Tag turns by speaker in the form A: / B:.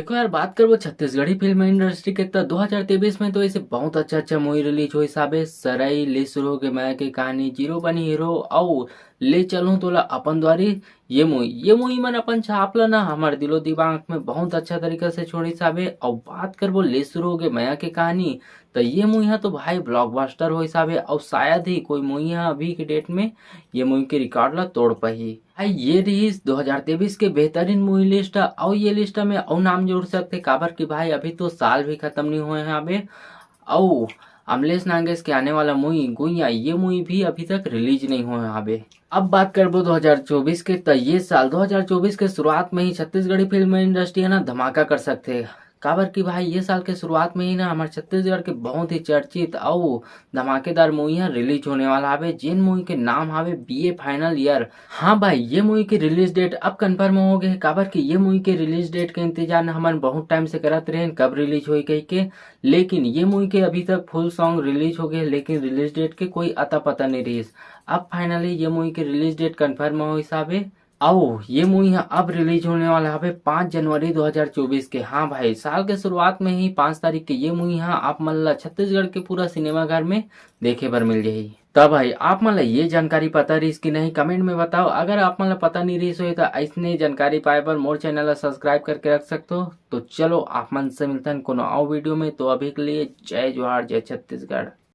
A: देखो यार, बात करबो छत्तीसगढ़ी फिल्म इंडस्ट्री के तो 2023 में तो ऐसे बहुत अच्छा अच्छा मूवी रिलीज हुई साबे। सराई ले शुरू के मैं की कहानी, जीरो बनी हीरो, औ ले चलूं तोला अपन द्वारी। ये मूवी मन अपन छापला ना हमार दिलो दिमाग में बहुत अच्छा तरीका से छोड़ी साबे। और बात करबो ले शुरू के माया की कहानी, तो ये मूवी है तो भाई ब्लॉकबस्टर हो साबे। और शायद ही कोई मूवी है अभी के डेट में ये मूवी के रिकॉर्ड ला तोड़ पाही। भाई ये रही 2023 के बेहतरीन मूवी लिस्ट। और ये लिस्ट में और नाम जोड़ सकते काबर की भाई अभी तो साल भी खत्म नहीं हुए हैं अबे। और अमलेश नागेश के आने वाला मूवी गुइया, ये मूवी भी अभी तक रिलीज नहीं हुए हैं अबे। अब बात करबो 2024 के, तो ये साल 2024 के शुरुआत में ही छत्तीसगढ़ी फिल्म इंडस्ट्री है ना धमाका कर सकते। काबर की भाई ये साल के शुरुआत में ही ना हमारे छत्तीसगढ़ के बहुत ही चर्चित और धमाकेदार मूवी रिलीज होने वाला हवे, जिन मूवी के नाम हवे बीए फाइनल ईयर। हाँ भाई, ये मूवी की रिलीज डेट अब कंफर्म हो गए। काबर की ये मूवी के रिलीज डेट के इंतजार हमन बहुत टाइम से करत रहे कब रिलीज हुई कही के। लेकिन ये मूवी के अभी तक फुल सॉन्ग रिलीज हो गए, लेकिन रिलीज डेट के कोई अता पता नहीं रही। अब फाइनली ये मूवी की रिलीज डेट कंफर्म हो हिसाबे। आओ ये मूवी अब रिलीज होने वाला है 5 जनवरी 2024 के। हाँ भाई, साल के शुरुआत में ही 5 तारीख के ये मूवी आप मन ला छत्तीसगढ़ के पूरा सिनेमाघर में देखे बर मिल जाही। तब भाई आप मन ला ये जानकारी पता रही कि नहीं, कमेंट में बताओ। अगर आप मन ला पता नहीं रही हो तो ऐसने जानकारी पाए बर मोर चैनल ला सब्सक्राइब करके रख सकते हो। तो चलो आप मन से मिलते हैं कोनो और वीडियो में। तो अभी के लिए जय जोहार, जय छत्तीसगढ़।